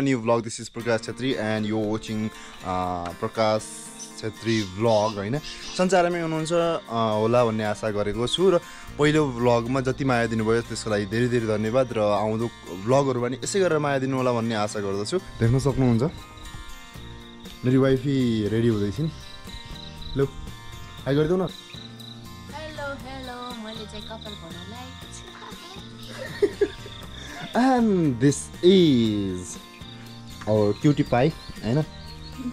New vlog. This is Prakash Chhatri and you're watching Prakash Chhatri vlog हैन संसारमै हुनुहुन्छ होला भन्ने आशा गरेको छु र पहिलो vlogमा जति माया दिनुभयो त्यसको लागि धेरै धेरै धन्यवाद र आउँदो vlogहरु पनि यसै गरेर माया दिनु होला भन्ने आशा गर्दछु। देख्न सक्नुहुन्छ मेरी वाइफी रेडी हुँदै छिन्। ल हाई गरिदेऊ न। हेलो हेलो मैले चाहिँ कपाल बनाउलाई and this is our cutie pie हैन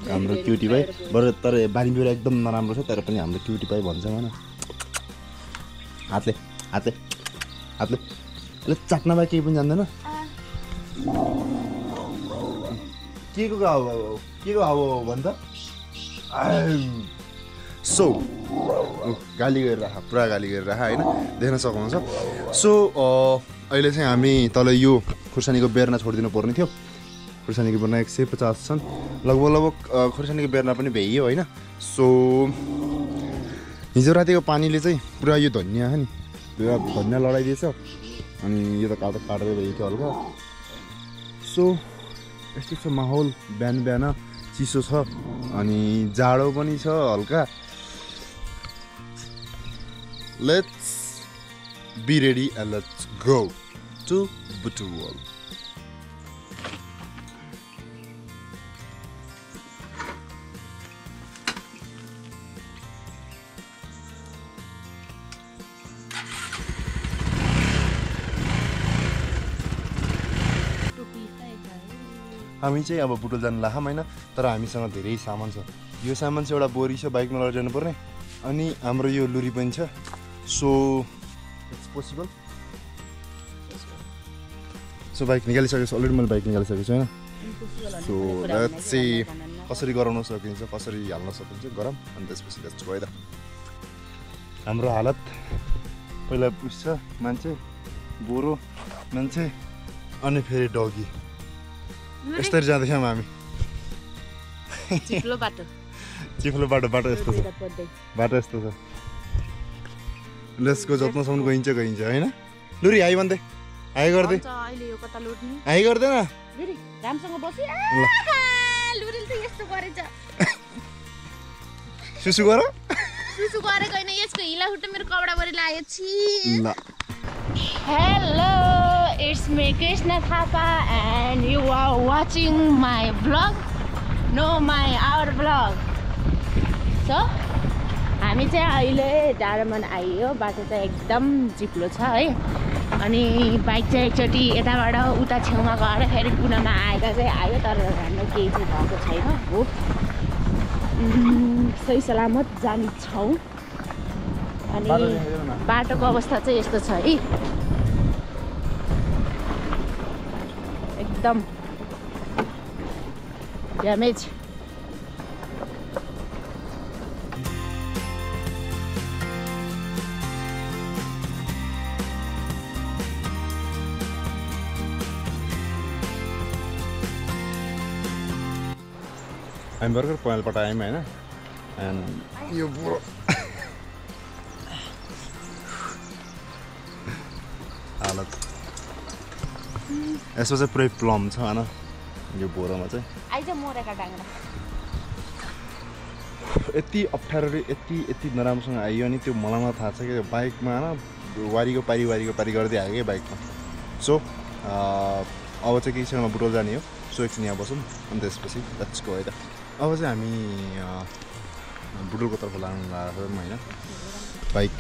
हाम्रो cutie pie बरु तर बानी बिरा एकदम नराम्रो छ तर पनि हाम्रो cutie pie भन्छ हैन हातले हातले हातले ल चाट्नमा केही पनि जान्दैन केको हावा भन्छ सो गाली गरेर पुरा गाली गरेर हैन देख्न सक्नुहुन्छ। सो अहिले चाहिँ हामी तल यो खुर्सानीको बेर्ना छोडिदिनु पर्ने थियो। खुर्सानीको बेर्ना 150 छन् लगभग खुर्सानीको बेर्ना पनि भ्याइयो हैन। सो हिजो रातिको पानीले चाहिँ पुरा यो धनिया है नि पुरा धनिया लडाइदिएछ अनि यो त काट्दै भयो थियो हल्का। सो यस्तो छ माहौल, बिहान बिहान चिसो छ अनि जाडो पनि छ हल्का। Let's be ready and let's go to Butuwal. हामी चाहिँ अब बुटोल जान लाखम हैन तर हामीसँग धेरै सामान छ। यो सामान चाहिँ एउटा बोरी छ बाइकमा लगेर जानु पर्ने अनि हाम्रो यो लुरी पनि छ। So it's possible. So bike निकालिसकेछु अलरेडी मैले बाइक निकालिसकेको छु हैन। सो लेट्स सी कसरी गराउन सकिन्छ कसरी हाल्न सकिन्छ गरम अनि त्यसपछि लेट्स गो है त। हाम्रो हालत पहिला पुस्छ मान्छे बोरो मान्छे अनि फेरि डगी यसरी जाँदैछौँ हामी। चिप्लो बाटो यस्तो छ बाटो यस्तो छ। लेट्स गो जत्नसम्म गइन्छ हैन। लुरी हाई भन्दै हाई गर्दै अहिले यो कता लुट्ने हाई गर्दैन लुरी रामसँग बसी लुरीले चाहिँ यस्तो गरेछ सुसु गर गरेको हैन यसको हिला हुट्टे मेरो कपडा भरि लाग्यो छि। Hello it's me Krishna Thapa and you are watching my vlog our vlog. So हामी चाहिँ अहिले डाँडामान आइयो। बाटो चाहिँ एकदम चिप्लो छ है अनि बाइक चाहिँ एकचोटि यताबाट उता छेउमा गएर फेरि पुनःमा आएर चाहिँ आयो तर हाम्रो केही चाहिँ भएको छैन हो। सही सलामत जान्छौँ अनि बाटोको अवस्था चाहिँ यस्तो छ है एकदम ड्यामेज। हामी भर्खर पहेँलबाट आयौँ हैन एन्ड यो बुढो हालत यसो चाहिँ पुरै प्लम छ हैन यो बोरामा चाहिँ आइज मोरेका डाङ्ग्रा यति अप्ठ्यारो यति नराम्रोसँग आइयो अनि त्यो मलाई थाहा छ कि बाइकमा हैन वारीको पारी गर्दै आयो कि बाइकमा। सो अब चाहिँ केही समयमा बुटोल जाने हो। सो एकछिन यहाँ बसौँ अनि त्यसपछि लेट्स गो है त। अब चाहिँ हामी बुटोलको तर्फ लाग्नु लागेको हैन बाइक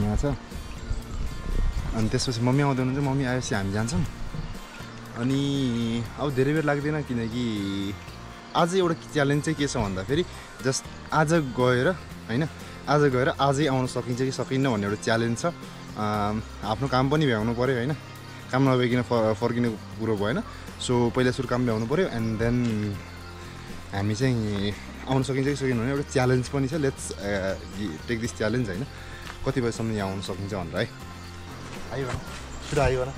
यहाँ छ अनि त्यसपछि मम्मी आउँदै हुनुहुन्छ। मम्मी आएपछि हामी जान्छौँ अनि अब धेरै बेर लाग्दैन किनकि आज एउटा च्यालेन्ज चाहिँ के छ भन्दाखेरि जस्ट आज गएर आजै आउन सकिन्छ कि सकिन्न भन्ने एउटा च्यालेन्ज छ। आफ्नो काम पनि भ्याउनु पऱ्यो हैन काम नभइकन फर्किने कुरो भएन। सो पहिला सुरु काम भ्याउनु पऱ्यो एन्ड देन हामी चाहिँ आउन सकिन्छ कि सकिन्न भने एउटा च्यालेन्ज पनि छ। लेट्स टेक दिस च्यालेन्ज हैन कति बजीसम्म यहाँ आउन सकिन्छ भनेर है। आइयो भन छिटो आइयो भन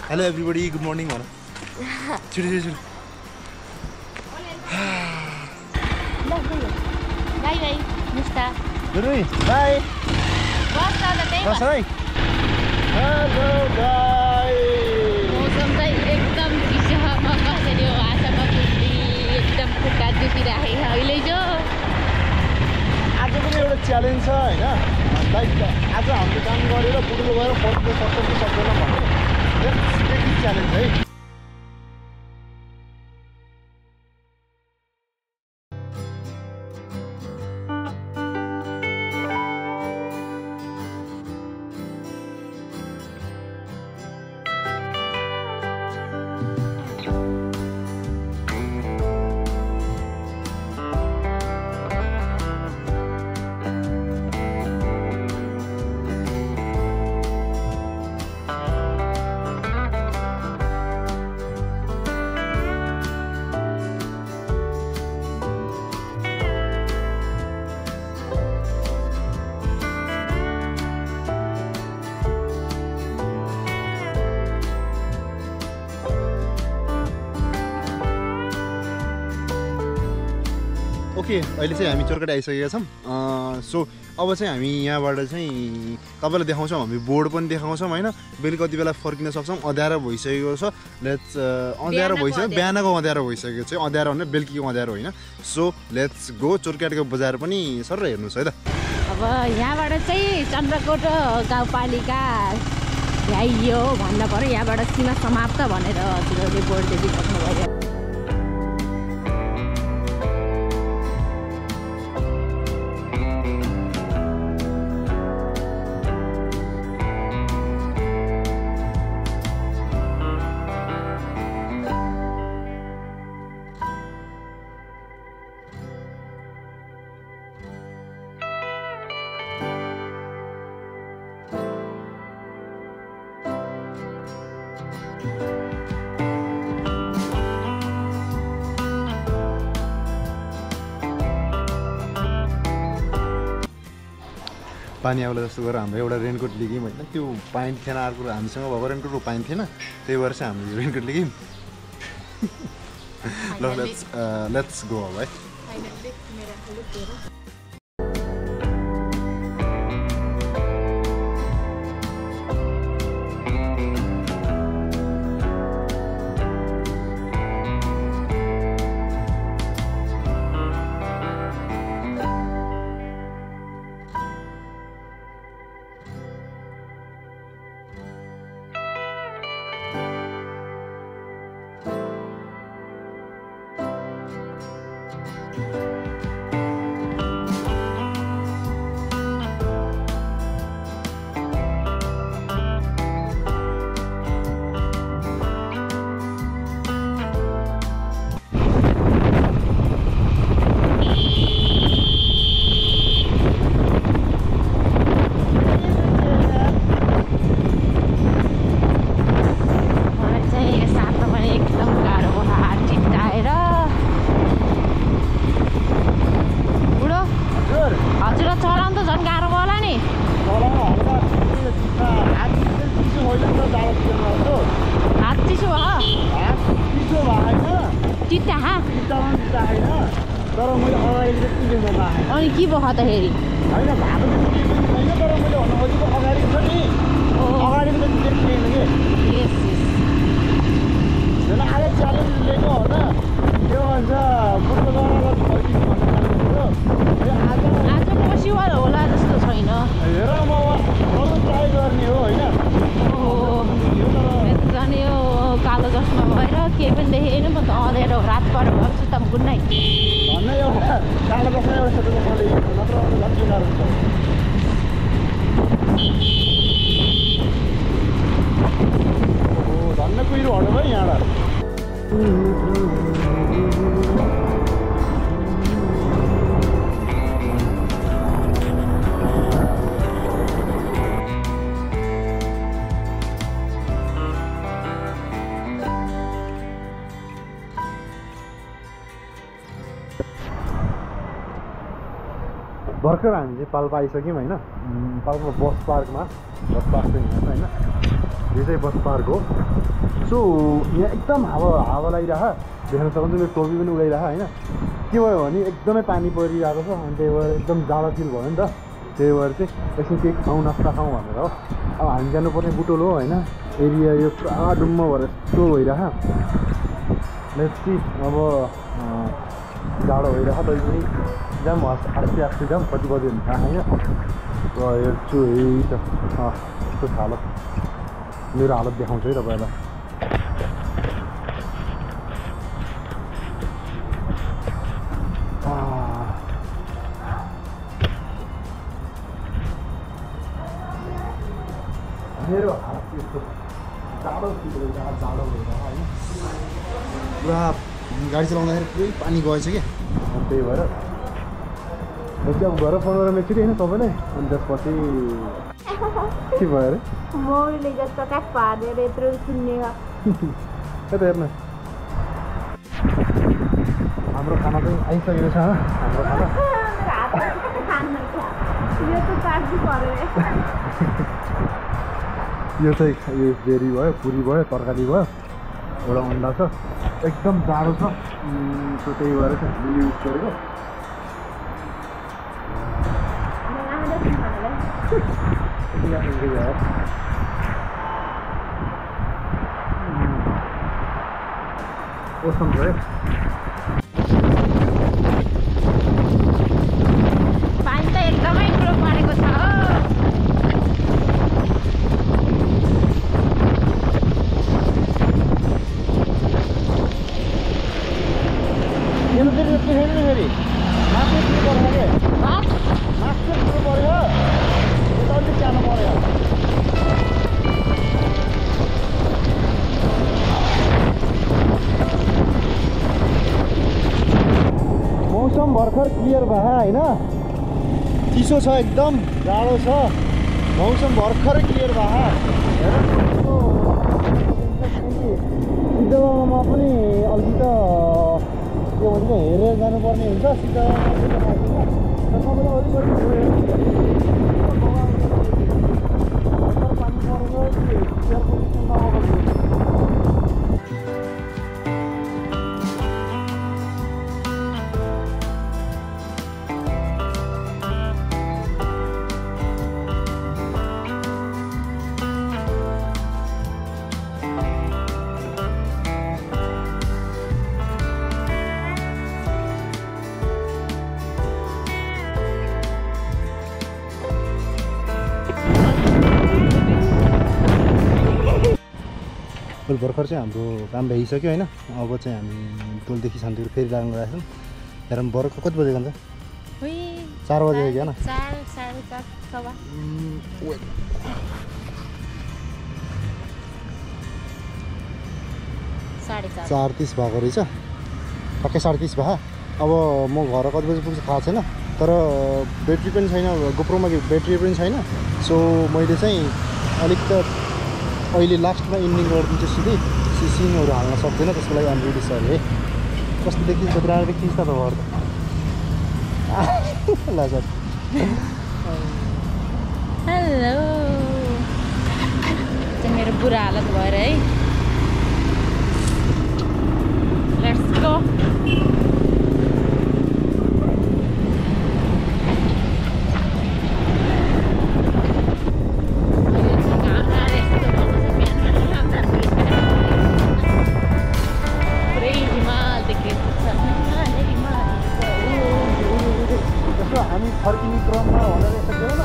हेलो एभ्रिबडी गुड मर्निङ भन छिटो बाई बाई मुस्ता गुरुई बाई बस त बस है। हेलो गाइस मौसम चाहिँ एकदम चिसो म कसरी हो च्यालेन्ज छ होइन लाइक आज हामीले काम गरेर बुटोल गएर फर्किन सक्छ कि सक्दैन भन्ने लेट्स टेक दिस च्यालेन्ज है ओके अहिले चाहिँ हामी चोरकाटी आइसकेका छौँ सो अब चाहिँ हामी यहाँबाट चाहिँ तपाईँलाई देखाउँछौँ हामी बोर्ड पनि देखाउँछौँ होइन बेलुका कति बेला फर्किन सक्छौँ अँध्यारो भइसकेको छ लेट्स अँध्यारो भइसक्यो बिहानको अँध्यारो भइसकेको चाहिँ अँध्यारो भने बेलुकीको अँध्यारो होइन सो लेट्स गो चोरकाटीको बजार पनि सर हेर्नुहोस् है त अब यहाँबाट चाहिँ चन्द्रकोट गाउँपालिका भ्याइयो भन्न पर्यो यहाँबाट सीमा समाप्त भनेर हजुरहरूले बोर्ड देखिसक्नु भयो पानी आउला जस्तो गरेर हाम्रो एउटा रेनकोट लिग्यौँ होइन त्यो पाइन्ट थिएन अर्को हामीसँग भएको रेनकोटको पाइन्ट थिएन त्यही भएर चाहिँ हामीले रेनकोट लिग्यौँ ल लेट्स गो अब है अनि के भयो त हेरी हैन भागो छैन तर मैले भन्नु खोजेको अगाडि छ नि अगाडि पनि त्यति छैन के यस हैन आले च्यालेन्ज लिएको हो त त्यो भन्छ फुटबल गरेर फर्किनु भन्ने आज पोसिबल होला जस्तो छैन हेर म अरु ट्राई गर्ने हो हैन एकदम यो कालो चस्मा भएर केही पनि देखेन म त अँध्यारो रात परेर भन्छु त गुड नाइट भन्ने एउटा कालो चस्मा एउटा सेतो चस्माले नत्र झट्टै गाह्रो हुन्छ धन्न कुहिरो हड्यो भाइ यहाँबाट भर्खर हामी चाहिँ पाल्पा आइसक्यौँ होइन पाल्पा बस पार्कमा बस पार्क चाहिँ यहाँ होइन यो चाहिँ बस पार्क हो सो यहाँ एकदम हावा लागिरह देख्न सक्नुहुन्छ मेरो टोपी पनि उडाइरह होइन के भयो भने एकदमै पानी परिरहेको छ अनि त्यही भएर एकदम जाडो फिल भयो नि त त्यही भएर चाहिँ एकछिन केही खाउँ नास्ता खाउँ भनेर हो अब हामी जानुपर्ने बुटोल हो होइन एरिया यो पुरा डुम्म भएर यस्तो भइरह लेट्स सी अब जाडो भइरह तै पनि जाम आस्ते आस्ते जाम कति बज्यो भने थाहा छैन र हेर्छु है त यस्तो छ हालत मेरो हालत देखाउँछु है तपाईँलाई मेरो हालत यस्तो जाडो जाडो भएर होइन पुरा गाडी चलाउँदाखेरि पुरै पानी गएछ कि त्यही भएर अब घर फोन गरेर एकचोटि होइन तपाईँलाई अनि त्यसपछि के भयो अरे मौरीले जस्तो काठ पारेर यत्रो सुन्ने त्यता हेर्नु हाम्रो खाना चाहिँ आइसकेको छ हाम्रो खाना यो चाहिँ यो बेरी भयो पुरी भयो तरकारी भयो एउटा अन्डा छ एकदम जाडो छ सो त्यही भएर चाहिँ हामीले युज गरेको ओसम भयो पानी त एकदमै ठुलो परेको छ फेरि मासु सुरु पर्यो कि मासु सुरु पर्यो यता अलिक जानु पर्यो मौसम भर्खर क्लियर भयो होइन चिसो छ एकदम जाडो छ मौसम भर्खरै क्लियर भयो सिद्धबाबामा पनि अलिक त के भन्छ हेरेर जानुपर्ने हुन्छ भर्खर चाहिँ हाम्रो काम भइसक्यो होइन अब चाहिँ हामी टोलदेखि शान्तिपुर फेरि लाग्नु गएको छौँ हेरौँ भर्खर कति बजेको हुन्छ 4 बजे हो क्या 4:30 भएको रहेछ टक्कै 3:30 भयो अब म घर कति बजी पुग्छ थाहा छैन तर ब्याट्री पनि छैन गोप्रोमा ब्याट्री पनि छैन सो मैले चाहिँ अलिक त अहिले लास्टमा इन्डिङ गरिदिन्छु सिधै सिनहरू हाल्न सक्दैन त्यसको लागि हामी रेडी छ अरे कस्तो देखिन्छ राम्रो देखिन्छ त घर ल सर हेलो मेरो बुरा हालत भएर है लेट्स गो हामी फर्किने क्रममा भनेर यसो गयो न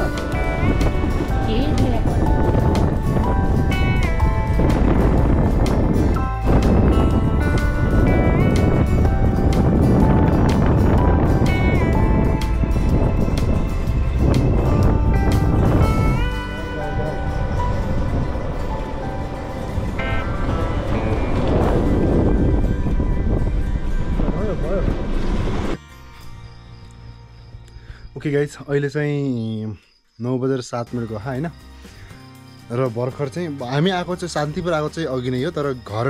ओके गाइज अहिले चाहिँ 9:07 भयो होइन र भर्खर चाहिँ हामी आएको चाहिँ शान्तिपुर आएको चाहिँ अघि नै हो तर घर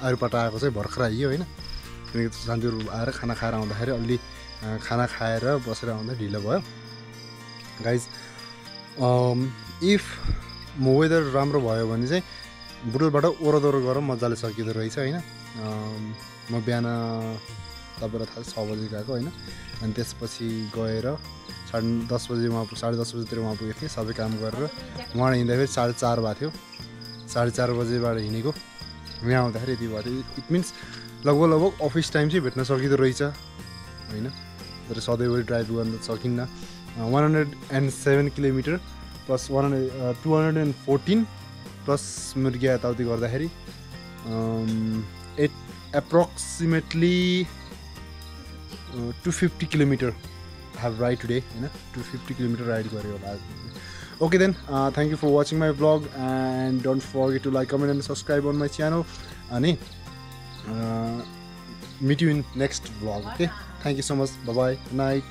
आरुपाटा आएको चाहिँ भर्खर आइयो होइन किनकि शान्तिपुर आएर खाना खाएर आउँदाखेरि अलि खाना खाएर बसेर आउँदा ढिलो भयो गाइज इफ वेदर राम्रो भयो भने चाहिँ बुटोलबाट ओह्रादोह्रो गरेर मजाले सकिँदो रहेछ होइन म बिहान तपाईँलाई थाहा 6 बजी गएको होइन अनि त्यसपछि गएर 10:30 बजी वहाँ 10:30 बजीतिर वहाँ पुगेको थिएँ सबै काम गरेर वहाँ हिँड्दाखेरि 4:30 भएको थियो 4:30 बजीबाट हिँडेको यहाँ आउँदाखेरि यति भएको थियो इट मिन्स लगभग अफिस टाइम चाहिँ भेट्न सकिँदो रहेछ होइन तर सधैँभरि ड्राइभ गर्न सकिन्न 107 किलोमिटर प्लस 214 प्लस मेरो ग्या यताउति गर्दाखेरि approximately 250 kilometre have ride today, 250 kilometer ride gare hola. Okay then, thank you for watching my vlog and don't forget to like, comment and subscribe on my channel. Ani meet you in next vlog. Okay, thank you so much. Bye bye. Good night.